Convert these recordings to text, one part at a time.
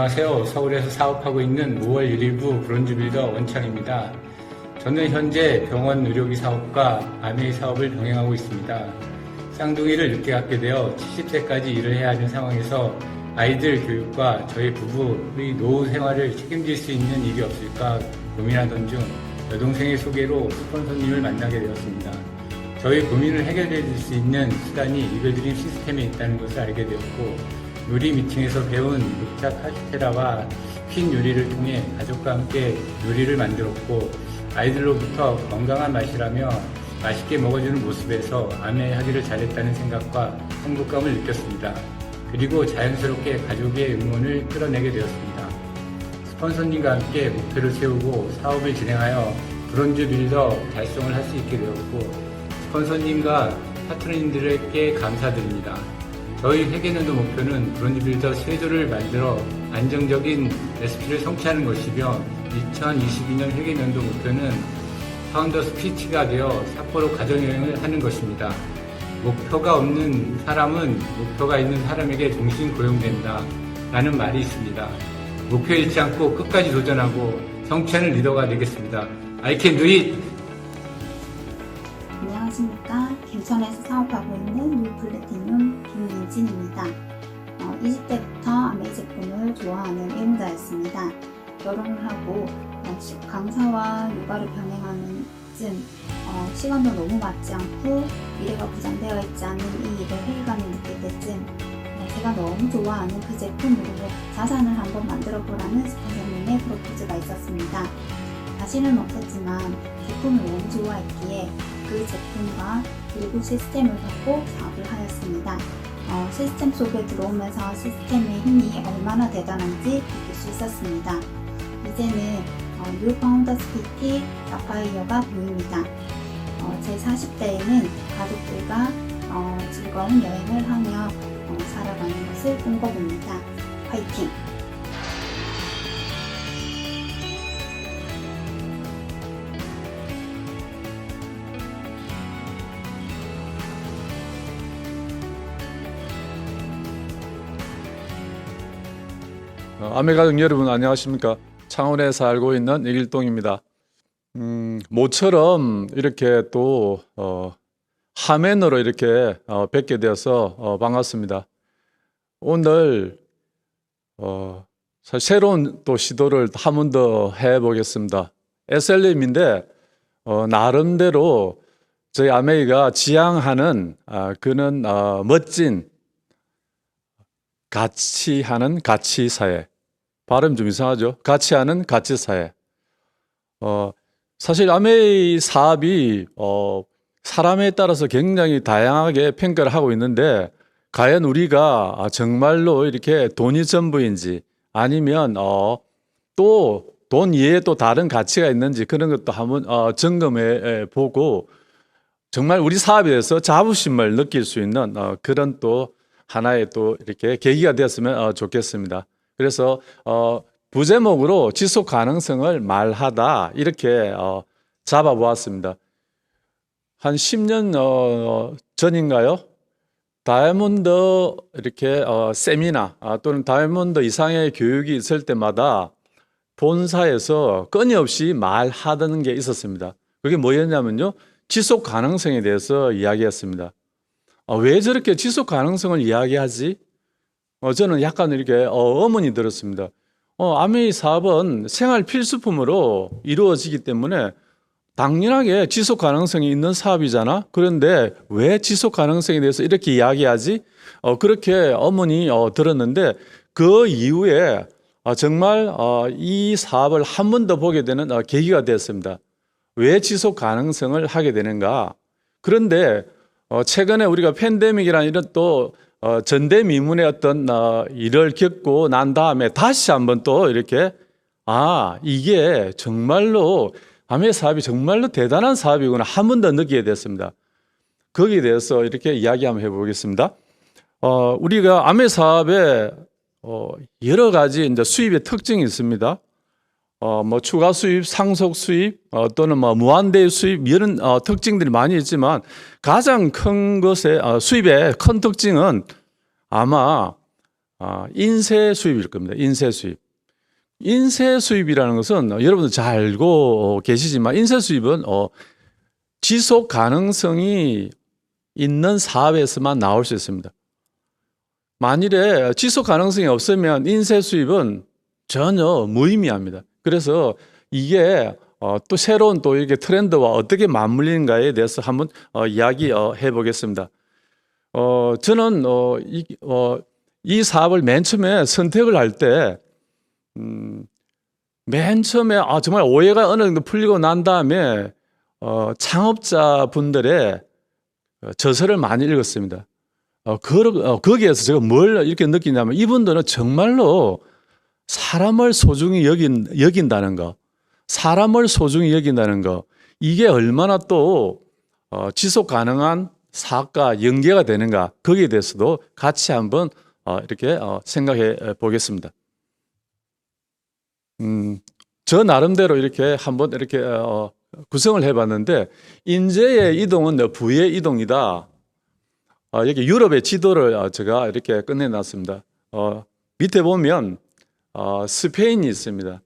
안녕하세요. 서울에서 사업하고 있는 5월 1일부 브론즈빌더 원창입니다. 저는 현재 병원 의료기 사업과 아메이 사업을 병행하고 있습니다. 쌍둥이를 늦게 갖게 되어 70세까지 일을 해야 하는 상황에서 아이들 교육과 저희 부부의 노후 생활을 책임질 수 있는 일이 없을까 고민하던 중 여동생의 소개로 스폰서님을 만나게 되었습니다. 저희 고민을 해결해 줄 수 있는 수단이 이글드림 시스템에 있다는 것을 알게 되었고, 요리 미팅에서 배운 녹차 카스테라와 핀 요리를 통해 가족과 함께 요리를 만들었고, 아이들로부터 건강한 맛이라며 맛있게 먹어주는 모습에서 아메하기를 잘했다는 생각과 행복감을 느꼈습니다. 그리고 자연스럽게 가족의 응원을 끌어내게 되었습니다. 스폰서님과 함께 목표를 세우고 사업을 진행하여 브론즈 빌더 달성을 할 수 있게 되었고, 스폰서님과 파트너님들에게 감사드립니다. 저희 회계년도 목표는 브론즈 빌더 3조를 만들어 안정적인 레시피를 성취하는 것이며, 2022년 회계년도 목표는 파운더 스피치가 되어 삿포로 가정여행을 하는 것입니다. 목표가 없는 사람은 목표가 있는 사람에게 동시에 고용된다 라는 말이 있습니다. 목표에 잃지 않고 끝까지 도전하고 성취하는 리더가 되겠습니다. I can do it! 안녕하십니까. 김천에서 사업하고 있는 뉴플래티늄 김민진입니다. 20대부터 아메이 제품을 좋아하는 의무자였습니다. 결혼을 하고 강사와 육아를 병행하는 쯤 시간도 너무 맞지 않고 미래가 보장되어 있지 않은 이 일을 회의감을 느낄 때쯤 제가 너무 좋아하는 그 제품으로 자산을 한번 만들어 보라는 스폰서님의 프로포즈가 있었습니다. 자신은 없었지만 제품을 너무 좋아했기에 그 제품과 그리고 시스템을 갖고 사업을 하였습니다. 시스템 속에 들어오면서 시스템의 힘이 얼마나 대단한지 느낄 수 있었습니다. 이제는 뉴 파운더 스피티 사파이어가 보입니다. 제 40대에는 가족들과 즐거운 여행을 하며 살아가는 것을 꿈꿔봅니다. 화이팅! 아메 가족 여러분 안녕하십니까. 창원에 살고 있는 이길동입니다. 모처럼 이렇게 또 화면으로 이렇게 뵙게 되어서 반갑습니다. 오늘 새로운 또 시도를 한 번 더 해보겠습니다. SLM인데 나름대로 저희 아메이가 지향하는 그는 멋진 같이 하는 가치사회. 발음 좀 이상하죠? 같이 하는 가치사회. 사실 아메이 사업이 사람에 따라서 굉장히 다양하게 평가를 하고 있는데, 과연 우리가 정말로 이렇게 돈이 전부인지 아니면 또 돈 이외에 또 다른 가치가 있는지 그런 것도 한번 점검해 보고 정말 우리 사업에 대해서 자부심을 느낄 수 있는 그런 또 하나의 또 이렇게 계기가 되었으면 좋겠습니다. 그래서 부제목으로 지속 가능성을 말하다 이렇게 잡아보았습니다. 한 10년 전인가요? 다이아몬드 이렇게 세미나 또는 다이아몬드 이상의 교육이 있을 때마다 본사에서 끊임없이 말하던 게 있었습니다. 그게 뭐였냐면요, 지속 가능성에 대해서 이야기했습니다. 왜 저렇게 지속 가능성을 이야기하지? 저는 약간 이렇게 의문이 들었습니다. 아메이 사업은 생활 필수품으로 이루어지기 때문에 당연하게 지속 가능성이 있는 사업이잖아. 그런데 왜 지속 가능성에 대해서 이렇게 이야기하지? 그렇게 의문이 들었는데, 그 이후에 정말 이 사업을 한 번 더 보게 되는 계기가 되었습니다. 왜 지속 가능성을 하게 되는가? 그런데 최근에 우리가 팬데믹이라는 이런 또 전대미문의 어떤 일을 겪고 난 다음에 다시 한번 또 이렇게 이게 정말로 아메 사업이 정말로 대단한 사업이구나 한 번 더 느끼게 됐습니다. 거기에 대해서 이렇게 이야기 한번 해보겠습니다. 우리가 아메 사업에 여러 가지 이제 수입의 특징이 있습니다. 추가 수입, 상속 수입, 또는 무한대 수입, 이런 특징들이 많이 있지만, 가장 큰 것의 수입의 큰 특징은 아마 인쇄 수입일 겁니다. 인쇄 수입. 인쇄 수입이라는 것은 여러분들 잘 알고 계시지만 인쇄 수입은 지속 가능성이 있는 사업에서만 나올 수 있습니다. 만일에 지속 가능성이 없으면 인쇄 수입은 전혀 무의미합니다. 그래서 이게 또 새로운 또 이게 트렌드와 어떻게 맞물리는가에 대해서 한번 이야기해 보겠습니다. 저는 이 사업을 맨 처음에 선택을 할 때 맨 처음에 정말 오해가 어느 정도 풀리고 난 다음에 창업자분들의 저서를 많이 읽었습니다. 거기에서 제가 뭘 이렇게 느끼냐면 이분들은 정말로 사람을 소중히 여긴다는 거, 사람을 소중히 여긴다는 거, 이게 얼마나 또 지속 가능한 사업과 연계가 되는가, 거기에 대해서도 같이 한번 이렇게 생각해 보겠습니다. 저 나름대로 이렇게 한번 이렇게 구성을 해봤는데, 인재의 이동은 부의 이동이다. 여기 유럽의 지도를 제가 이렇게 끝내놨습니다. 밑에 보면 스페인이 있습니다.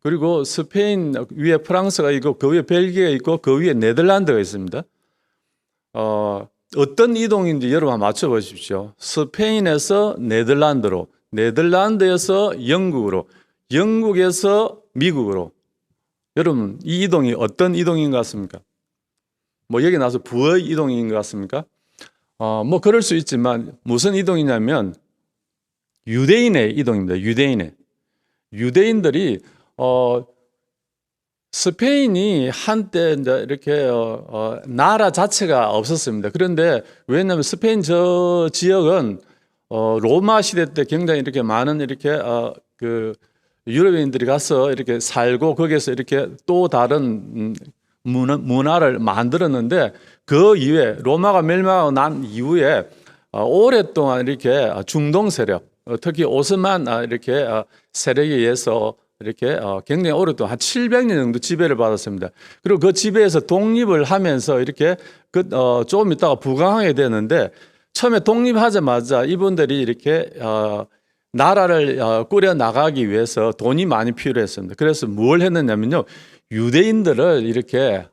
그리고 스페인 위에 프랑스가 있고 그 위에 벨기에 있고 그 위에 네덜란드가 있습니다. 어떤 이동인지 여러분 한번 맞춰보십시오. 스페인에서 네덜란드로, 네덜란드에서 영국으로, 영국에서 미국으로. 여러분 이 이동이 어떤 이동인 것 같습니까? 뭐 여기 나와서 부의 이동인 것 같습니까? 뭐 그럴 수 있지만 무슨 이동이냐면 유대인의 이동입니다. 유대인들이 스페인이 한때 이제 이렇게 나라 자체가 없었습니다. 그런데 왜냐하면 스페인 저 지역은 로마 시대 때 굉장히 이렇게 많은 이렇게 그 유럽인들이 가서 이렇게 살고 거기에서 이렇게 또 다른 문화를 만들었는데, 그 이후에 로마가 멸망하고 난 이후에 오랫동안 이렇게 중동 세력, 특히 오스만 이렇게 세력에 의해서 이렇게 굉장히 오랫동안 한 700년 정도 지배를 받았습니다. 그리고 그 지배에서 독립을 하면서 이렇게 조금 있다가 부강하게 되는데, 처음에 독립하자마자 이분들이 이렇게 나라를 꾸려 나가기 위해서 돈이 많이 필요했습니다. 그래서 뭘 했느냐면요, 유대인들을 이렇게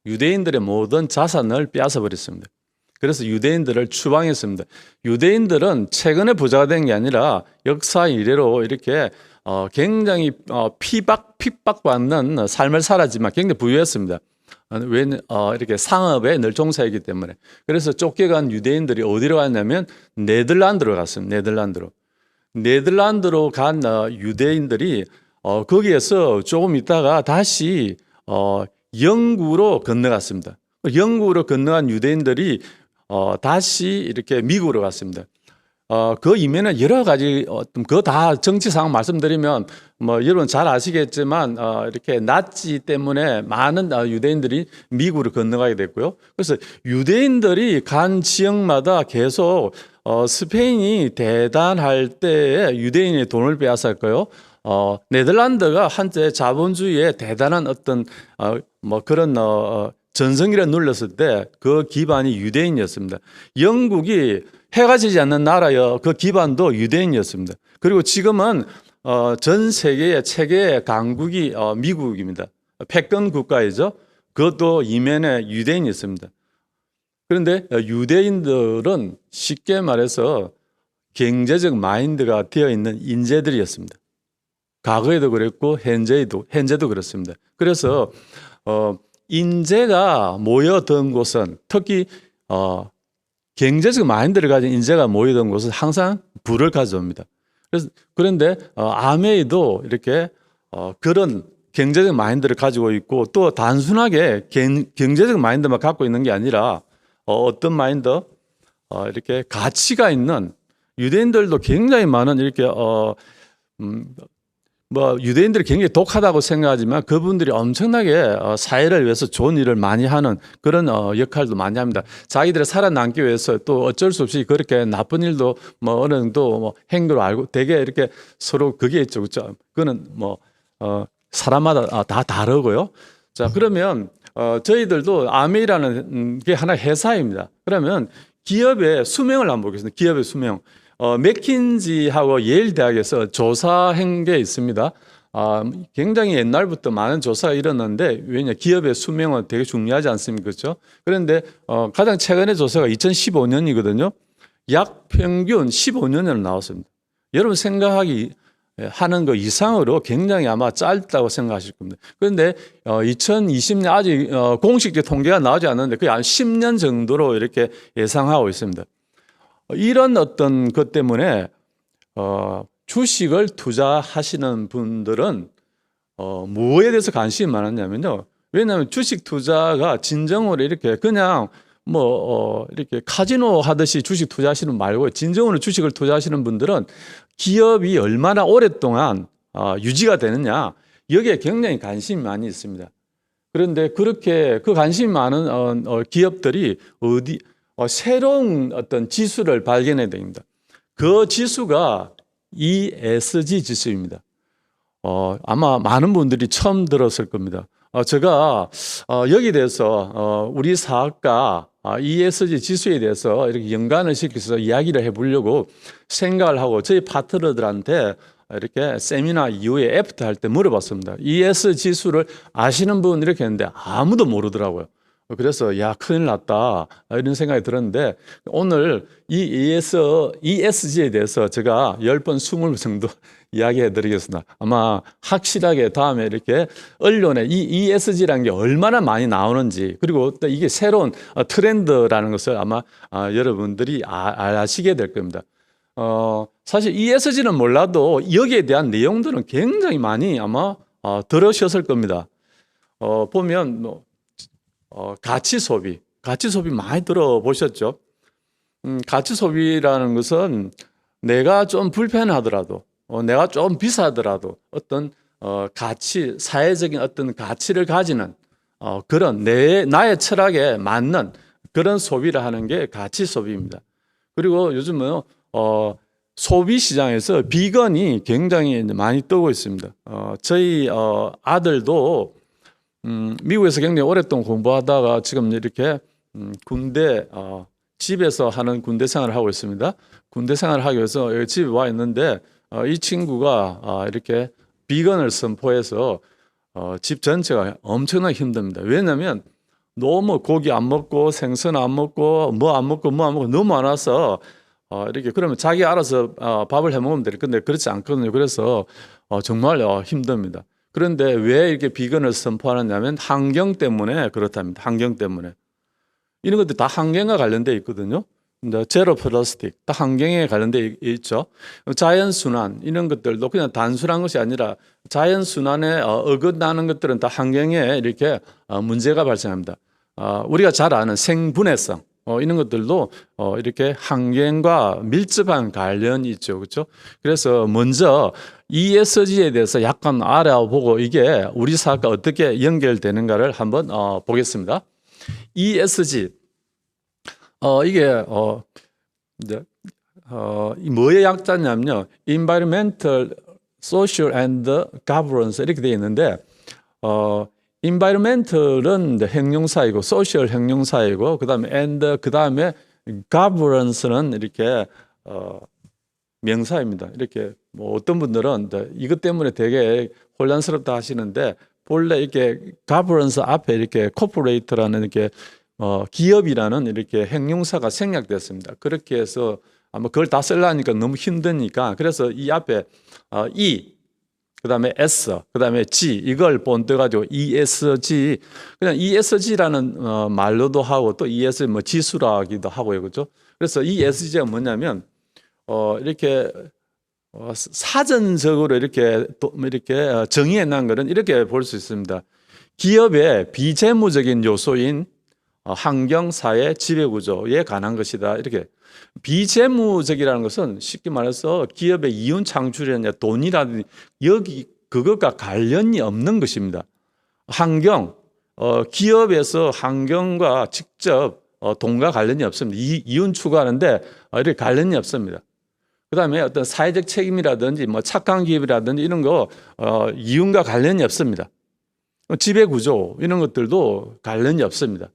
유대인들의 모든 자산을 빼앗아 버렸습니다. 그래서 유대인들을 추방했습니다. 유대인들은 최근에 부자가 된 게 아니라 역사 이래로 이렇게 굉장히 핍박받는 삶을 살았지만 굉장히 부유했습니다. 왜 이렇게 상업에 늘 종사했기 때문에. 그래서 쫓겨간 유대인들이 어디로 갔냐면 네덜란드로 갔습니다. 네덜란드로 간 유대인들이 거기에서 조금 있다가 다시 영국으로 건너갔습니다. 영국으로 건너간 유대인들이 다시 이렇게 미국으로 갔습니다. 그 이면에 여러 가지 그거 다 정치 상황 말씀드리면 뭐 여러분 잘 아시겠지만 이렇게 나치 때문에 많은 유대인들이 미국으로 건너가게 됐고요. 그래서 유대인들이 간 지역마다 계속 스페인이 대단할 때에 유대인이 돈을 빼앗았고요. 네덜란드가 한때 자본주의의 대단한 어떤 뭐 그런 전성기를 눌렀을 때 그 기반이 유대인이었습니다. 영국이 해가 지지 않는 나라여 그 기반도 유대인이었습니다. 그리고 지금은 전 세계의 최대의 강국이 미국입니다. 패권 국가이죠. 그것도 이면에 유대인이 있습니다. 그런데 유대인들은 쉽게 말해서 경제적 마인드가 되어 있는 인재들이었습니다. 과거에도 그랬고 현재도 그렇습니다. 그래서 인재가 모여든 곳은 특히 경제적 마인드를 가진 인재가 모여든 곳은 항상 부를 가져옵니다. 그런데 아메이도 이렇게 그런 경제적 마인드를 가지고 있고, 또 단순하게 경제적 마인드만 갖고 있는 게 아니라 어떤 마인드, 이렇게 가치가 있는, 유대인들도 굉장히 많은 이렇게 뭐 유대인들이 굉장히 독하다고 생각하지만 그분들이 엄청나게 사회를 위해서 좋은 일을 많이 하는 그런 역할도 많이 합니다. 자기들이 살아남기 위해서 또 어쩔 수 없이 그렇게 나쁜 일도 뭐 어느 정도 뭐 행동을 알고 되게 이렇게 서로 그게 있죠, 그렇죠? 그거는 뭐 사람마다 다 다르고요. 자, 그러면 저희들도 아메이라는 게 하나의 회사입니다. 그러면 기업의 수명을 한번 보겠습니다. 기업의 수명. 맥킨지하고 예일 대학에서 조사한 게 있습니다. 굉장히 옛날부터 많은 조사가 일어났는데, 왜냐, 기업의 수명은 되게 중요하지 않습니까? 그렇죠? 그런데 가장 최근의 조사가 2015년이거든요. 약 평균 15년으로 나왔습니다. 여러분 생각하기 하는 거 이상으로 굉장히 아마 짧다고 생각하실 겁니다. 그런데 2020년 아직 공식적 통계가 나오지 않았는데 거의 한 10년 정도로 이렇게 예상하고 있습니다. 이런 어떤 것 때문에 주식을 투자하시는 분들은 뭐에 대해서 관심이 많았냐면요. 왜냐하면 주식 투자가 진정으로 이렇게 그냥 이렇게 카지노 하듯이 주식 투자하시는 말고 진정으로 주식을 투자하시는 분들은 기업이 얼마나 오랫동안 유지가 되느냐, 여기에 굉장히 관심이 많이 있습니다. 그런데 그렇게 그 관심이 많은 기업들이 새로운 어떤 지수를 발견해야 됩니다. 그 지수가 ESG 지수입니다. 아마 많은 분들이 처음 들었을 겁니다. 제가 여기에 대해서 우리 사학과 ESG 지수에 대해서 이렇게 연관을 시켜서 이야기를 해보려고 생각을 하고 저희 파트너들한테 이렇게 세미나 이후에 애프터 할 때 물어봤습니다. ESG 지수를 아시는 분 이렇게 했는데 아무도 모르더라고요. 그래서 야, 큰일 났다 이런 생각이 들었는데, 오늘 이 ESG에 대해서 제가 10번, 20번 정도 이야기해 드리겠습니다. 아마 확실하게 다음에 이렇게 언론에 이 ESG라는 게 얼마나 많이 나오는지, 그리고 또 이게 새로운 트렌드라는 것을 아마 여러분들이 아시게 될 겁니다. 사실 ESG는 몰라도 여기에 대한 내용들은 굉장히 많이 아마 들으셨을 겁니다. 보면 가치 소비 많이 들어보셨죠? 가치 소비라는 것은 내가 좀 불편하더라도, 내가 좀 비싸더라도 어떤 가치, 사회적인 어떤 가치를 가지는 그런 나의 철학에 맞는 그런 소비를 하는 게 가치 소비입니다. 그리고 요즘은 소비 시장에서 비건이 굉장히 많이 뜨고 있습니다. 저희 아들도 미국에서 굉장히 오랫동안 공부하다가 지금 이렇게 군대 집에서 하는 군대 생활을 하고 있습니다. 군대 생활을 하기 위해서 여기 집에 와 있는데 이 친구가 이렇게 비건을 선포해서 집 전체가 엄청나게 힘듭니다. 왜냐하면 너무 고기 안 먹고 생선 안 먹고 뭐 안 먹고 너무 많아서 이렇게 그러면 자기 알아서 밥을 해 먹으면 될 건데 그렇지 않거든요. 그래서 정말 힘듭니다. 그런데 왜 이렇게 비건을 선포하느냐면 환경 때문에 그렇답니다. 환경 때문에. 이런 것들 다 환경과 관련되어 있거든요. 제로 플라스틱, 다 환경에 관련되어 있죠. 자연순환, 이런 것들도 그냥 단순한 것이 아니라 자연순환에 어긋나는 것들은 다 환경에 이렇게 문제가 발생합니다. 우리가 잘 아는 생분해성, 이런 것들도 이렇게 환경과 밀접한 관련이 있죠. 그렇죠? 그래서 먼저 ESG에 대해서 약간 알아보고 이게 우리 사업과 어떻게 연결되는가를 한번 보겠습니다. ESG. 이게 뭐의 약자냐면요. Environmental, Social and Governance 이렇게 되어 있는데 environmental은 형용사이고 social 형용사이고 그다음에 and 그다음에 governance는 이렇게 명사입니다. 이렇게 뭐 어떤 분들은 이것 때문에 되게 혼란스럽다 하시는데 본래 이렇게 governance 앞에 이렇게 corporate라는 이렇게 기업이라는 이렇게 형용사가 생략됐습니다. 그렇게 해서 아마 그걸 다 쓰려니까 너무 힘드니까 그래서 이 앞에 E 그다음에 S, 그다음에 G 이걸 본떠 가지고 ESG 그냥 ESG라는 말로도 하고 또 ESG 뭐 지수라기도 하고요, 그렇죠? 그래서 ESG가 뭐냐면 이렇게 사전적으로 이렇게 정의해 놓은 것은 이렇게 볼 수 있습니다. 기업의 비재무적인 요소인 환경, 사회, 지배구조에 관한 것이다. 이렇게 비재무적이라는 것은 쉽게 말해서 기업의 이윤 창출이나 돈이라든지 여기 그것과 관련이 없는 것입니다. 환경, 기업에서 환경과 직접 돈과 관련이 없습니다. 이윤 추구하는데 이렇게 관련이 없습니다. 그다음에 어떤 사회적 책임이라든지 뭐 착한 기업이라든지 이런 거 이윤과 관련이 없습니다. 지배구조 이런 것들도 관련이 없습니다.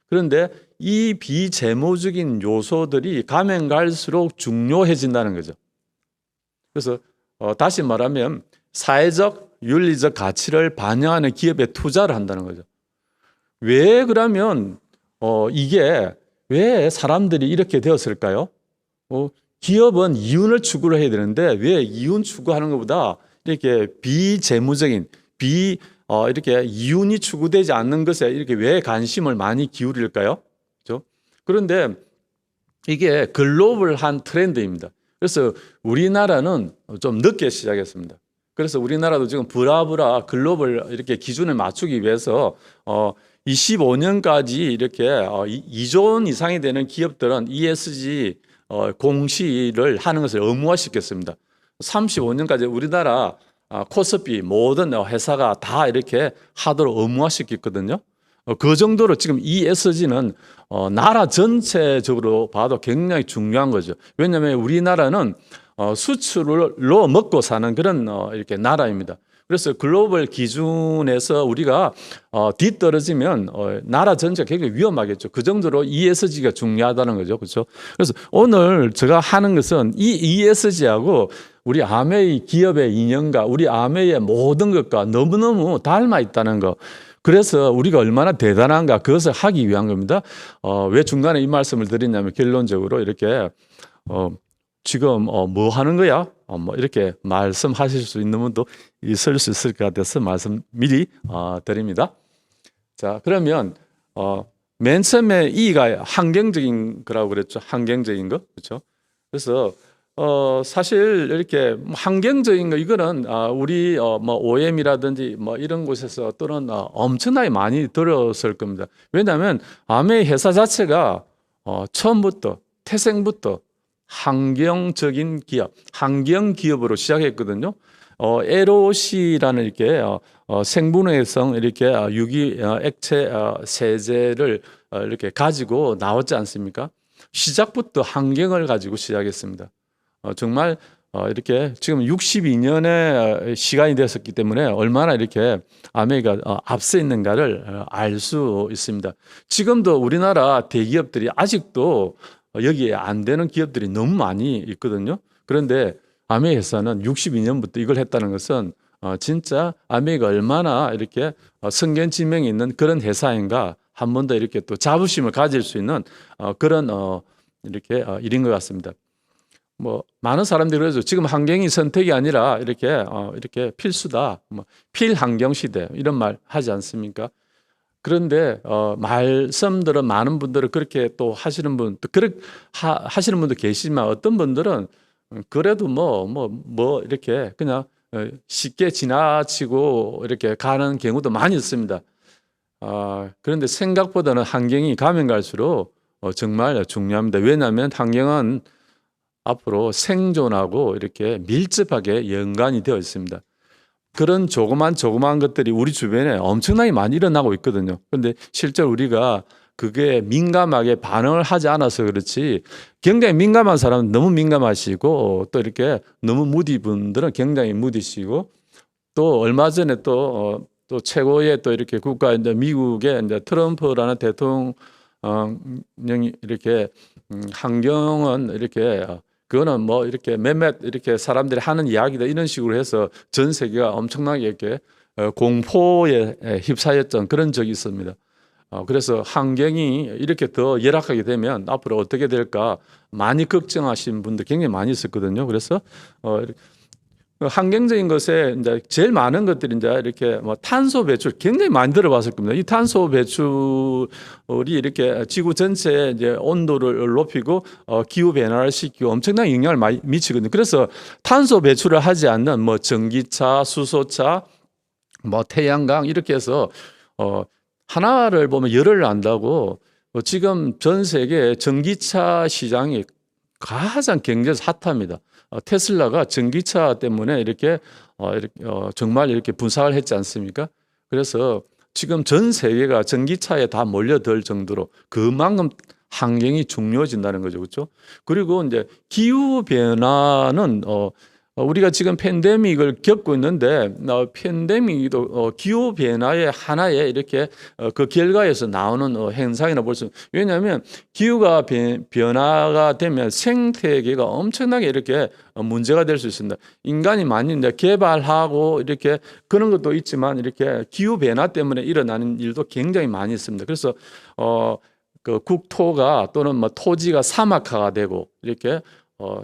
그런데 이 비재무적인 요소들이 가면 갈수록 중요해진다는 거죠. 그래서 다시 말하면 사회적, 윤리적 가치를 반영하는 기업에 투자를 한다는 거죠. 왜 그러면 이게 왜 사람들이 이렇게 되었을까요? 기업은 이윤을 추구를 해야 되는데 왜 이윤 추구하는 것보다 이렇게 비재무적인 이렇게 이윤이 추구되지 않는 것에 이렇게 왜 관심을 많이 기울일까요? 그렇죠? 그런데 이게 글로벌한 트렌드입니다. 그래서 우리나라는 좀 늦게 시작했습니다. 그래서 우리나라도 지금 브라브라 글로벌 이렇게 기준을 맞추기 위해서 25년까지 이렇게 2조 원 이상이 되는 기업들은 ESG 공시를 하는 것을 의무화시켰습니다. 35년까지 우리나라 코스피 모든 회사가 다 이렇게 하도록 의무화시켰거든요. 그 정도로 지금 ESG는 나라 전체적으로 봐도 굉장히 중요한 거죠. 왜냐하면 우리나라는 수출로 먹고 사는 그런 이렇게 나라입니다. 그래서 글로벌 기준에서 우리가 뒤떨어지면 나라 전체가 굉장히 위험하겠죠. 그 정도로 ESG가 중요하다는 거죠. 그렇죠? 그래서 오늘 제가 하는 것은 이 ESG하고 우리 아메이 기업의 인연과 우리 아메이의 모든 것과 너무너무 닮아 있다는 거. 그래서 우리가 얼마나 대단한가 그것을 하기 위한 겁니다. 왜 중간에 이 말씀을 드리냐면 결론적으로 이렇게 지금 뭐 하는 거야? 뭐 이렇게 말씀하실 수 있는 분도 있을 수 있을 것 같아서 말씀 미리 드립니다. 자, 그러면 맨 처음에 E가 환경적인 거라고 그랬죠. 환경적인 거, 그렇죠? 그래서 사실 이렇게 환경적인 거 이거는 우리 뭐 OM이라든지 뭐 이런 곳에서 또는 엄청나게 많이 들었을 겁니다. 왜냐하면 아메이 회사 자체가 처음부터 태생부터 환경적인 기업, 환경 기업으로 시작했거든요. LOC라는 이렇게 생분해성 이렇게 유기 액체 세제를 이렇게 가지고 나왔지 않습니까? 시작부터 환경을 가지고 시작했습니다. 정말 이렇게 지금 62년의 시간이 되었기 때문에 얼마나 이렇게 아메이가 앞서 있는가를 알 수 있습니다. 지금도 우리나라 대기업들이 아직도 여기에 안 되는 기업들이 너무 많이 있거든요. 그런데 아메이 회사는 62년부터 이걸 했다는 것은 진짜 아메이가 얼마나 이렇게 성견지명이 있는 그런 회사인가 한 번 더 이렇게 또 자부심을 가질 수 있는 그런 이렇게 일인 것 같습니다. 뭐 많은 사람들이 그러죠. 지금 환경이 선택이 아니라 이렇게 필수다. 뭐 필환경 시대 이런 말 하지 않습니까? 그런데 말씀들은 많은 분들은 그렇게 또 하시는 분, 또 그렇게 하시는 분도 계시지만 어떤 분들은 그래도 뭐 이렇게 그냥 쉽게 지나치고 이렇게 가는 경우도 많이 있습니다. 그런데 생각보다는 환경이 가면 갈수록 정말 중요합니다. 왜냐하면 환경은 앞으로 생존하고 이렇게 밀접하게 연관이 되어 있습니다. 그런 조그만 것들이 우리 주변에 엄청나게 많이 일어나고 있거든요. 그런데 실제로 우리가 그게 민감하게 반응을 하지 않아서 그렇지 굉장히 민감한 사람은 너무 민감하시고 또 이렇게 너무 무디 분들은 굉장히 무디시고 또 얼마 전에 또 최고의 또 이렇게 국가 이제 미국의 이제 트럼프라는 대통령이 이렇게 환경은 이렇게 그거는 뭐 이렇게 몇몇 이렇게 사람들이 하는 이야기다 이런 식으로 해서 전 세계가 엄청나게 이렇게 공포에 휩싸였던 그런 적이 있습니다. 그래서 환경이 이렇게 더 열악하게 되면 앞으로 어떻게 될까 많이 걱정하신 분들 굉장히 많이 있었거든요. 그래서 환경적인 것에 이제 제일 많은 것들이 이제 이렇게 뭐 탄소 배출 굉장히 많이 들어봤을 겁니다. 이 탄소 배출이 이렇게 지구 전체의 이제 온도를 높이고 기후 변화를 시키고 엄청난 영향을 많이 미치거든요. 그래서 탄소 배출을 하지 않는 뭐 전기차, 수소차, 뭐 태양광 이렇게 해서 하나를 보면 열을 난다고 지금 전 세계 전기차 시장이 가장 경제에서 핫합니다. 테슬라가 전기차 때문에 이렇게 정말 이렇게 분사를 했지 않습니까? 그래서 지금 전 세계가 전기차에 다 몰려들 정도로 그만큼 환경이 중요해진다는 거죠, 그렇죠? 그리고 이제 기후 변화는 우리가 지금 팬데믹을 겪고 있는데 팬데믹도 기후 변화의 하나의 이렇게 그 결과에서 나오는 현상이라 볼 수. 왜냐하면 기후가 변화가 되면 생태계가 엄청나게 이렇게 문제가 될 수 있습니다. 인간이 많이 이제 개발하고 이렇게 그런 것도 있지만 이렇게 기후 변화 때문에 일어나는 일도 굉장히 많이 있습니다. 그래서 그 국토가 또는 뭐 토지가 사막화가 되고 이렇게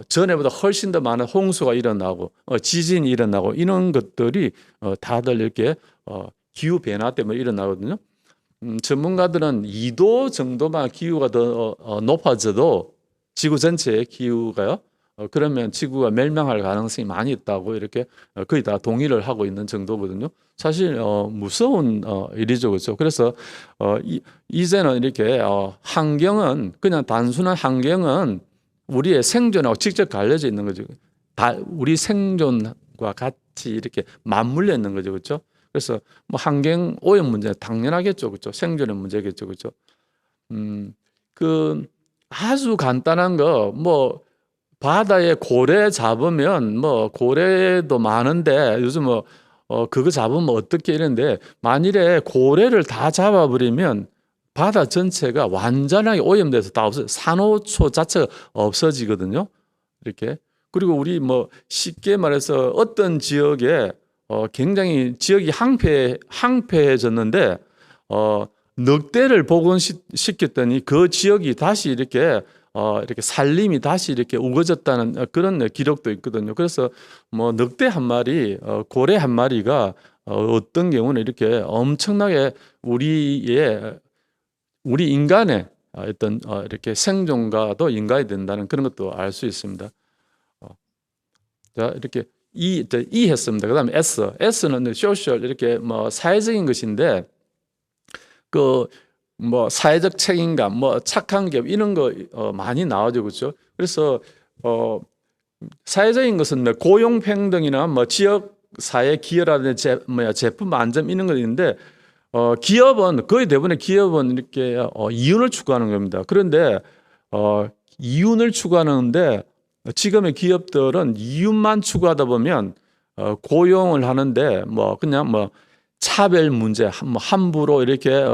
전에보다 훨씬 더 많은 홍수가 일어나고 지진이 일어나고 이런 것들이 다들 이렇게 기후 변화 때문에 일어나거든요. 전문가들은 2도 정도만 기후가 더 높아져도 지구 전체의 기후가요. 그러면 지구가 멸망할 가능성이 많이 있다고 이렇게 거의 다 동의를 하고 있는 정도거든요. 사실 무서운 일이죠, 그렇죠? 그래서 이제는 이렇게 환경은 그냥 단순한 환경은 우리의 생존하고 직접 갈려져 있는 거죠. 우리 생존과 같이 이렇게 맞물려 있는 거죠, 그렇죠? 그래서 뭐 환경 오염 문제 당연하겠죠, 그렇죠? 생존의 문제겠죠, 그렇죠? 그 아주 간단한 거 뭐 바다에 고래 잡으면 뭐 고래도 많은데 요즘 뭐 그거 잡으면 어떻게 이랬는데 만일에 고래를 다 잡아버리면 바다 전체가 완전하게 오염돼서 다 없어요. 산호초 자체가 없어지거든요. 이렇게. 그리고 우리 뭐 쉽게 말해서 어떤 지역에 굉장히 지역이 항폐해졌는데 늑대를 복원시켰더니 그 지역이 다시 이렇게 산림이 다시 이렇게 우거졌다는 그런 기록도 있거든요. 그래서 뭐 늑대 한 마리, 고래 한 마리가 어떤 경우는 이렇게 엄청나게 우리 인간의 어떤 이렇게 생존과도 인가이 된다는 그런 것도 알 수 있습니다. 자, 이렇게 E 했습니다. 그다음에 S는 social 이렇게 뭐 사회적인 것인데 그 뭐 사회적 책임감, 뭐 착한 기업 이런 거 많이 나오죠, 그렇죠? 그래서 사회적인 것은 뭐 고용 평등이나 뭐 지역 사회 기여라든지 제품 안전 이런 거 있는데 기업은 거의 대부분의 기업은 이렇게 이윤을 추구하는 겁니다. 그런데 이윤을 추구하는데 지금의 기업들은 이윤만 추구하다 보면 고용을 하는데 뭐 그냥 뭐 차별 문제, 뭐 함부로 이렇게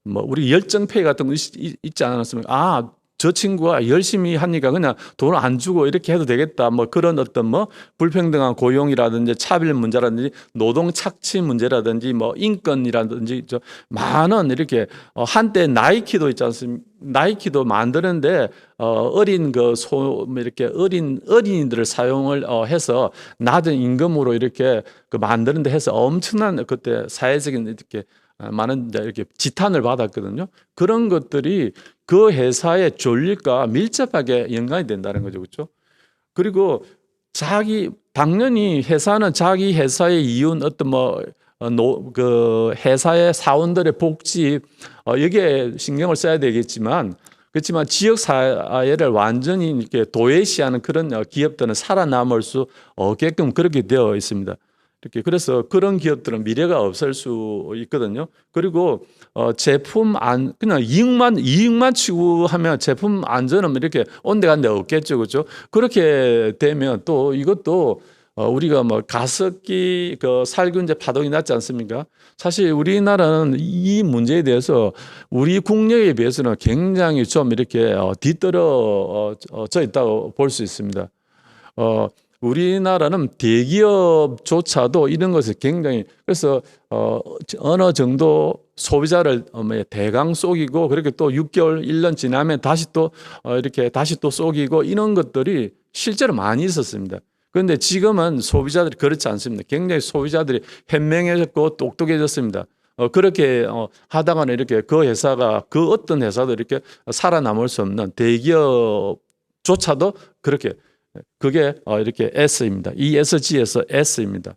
우리 열정페이 같은 거 있지 않았습니까? 저 친구가 열심히 하니까 그냥 돈을 안 주고 이렇게 해도 되겠다. 뭐 그런 어떤 뭐 불평등한 고용이라든지 차별 문제라든지 노동 착취 문제라든지 뭐 인권이라든지 많은 이렇게 한때 나이키도 있지 않습니까? 나이키도 만드는데 어린 이렇게 어린이들을 사용을 해서 낮은 임금으로 이렇게 만드는데 해서 엄청난 그때 사회적인 이렇게 많은 이렇게 지탄을 받았거든요. 그런 것들이 그 회사의 존립과 밀접하게 연관이 된다는 거죠, 그렇죠? 그리고 당연히 회사는 자기 회사의 이윤 어떤 그 회사의 사원들의 복지 여기에 신경을 써야 되겠지만 그렇지만 지역 사회를 완전히 이렇게 도외시하는 그런 기업들은 살아남을 수 없게끔 그렇게 되어 있습니다. 이렇게 그래서 그런 기업들은 미래가 없을 수 있거든요. 그리고 그냥 이익만 추구하면 제품 안전은 이렇게 온데간데 없겠죠, 그렇죠? 그렇게 되면 또 이것도 우리가 뭐 가습기 살균제 파동이 났지 않습니까? 사실 우리나라는 이 문제에 대해서 우리 국력에 비해서는 굉장히 좀 이렇게 뒤떨어져 있다고 볼 수 있습니다. 우리나라는 대기업조차도 이런 것을 굉장히 그래서 어느 정도 소비자를 대강 속이고 그렇게 또 6개월, 1년 지나면 다시 또 속이고 이런 것들이 실제로 많이 있었습니다. 그런데 지금은 소비자들이 그렇지 않습니다. 굉장히 소비자들이 현명해졌고 똑똑해졌습니다. 그렇게 하다가는 이렇게 그 어떤 회사도 이렇게 살아남을 수 없는 대기업조차도 그렇게 그게 이렇게 S입니다. ESG에서 S입니다.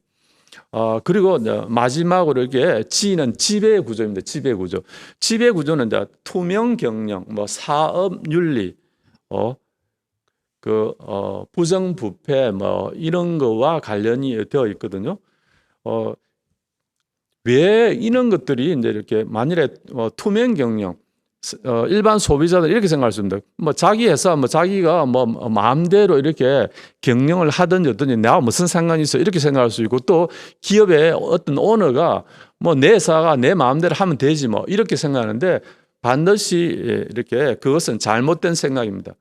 그리고 마지막으로 이게 G는 지배 구조입니다. 지배 구조. 지배 구조는 이제 투명 경영, 뭐 사업 윤리, 부정부패 뭐 이런 거와 관련이 되어 있거든요. 왜 이런 것들이 이제 이렇게 만일에 투명 경영, 일반 소비자들 이렇게 생각할 수 있습니다. 뭐 자기 회사, 뭐 자기가 뭐 마음대로 이렇게 경영을 하든지 어떤지 내가 무슨 상관이 있어 이렇게 생각할 수 있고 또 기업의 어떤 오너가 뭐 내 회사가 내 마음대로 하면 되지 뭐 이렇게 생각하는데 반드시 이렇게 그것은 잘못된 생각입니다.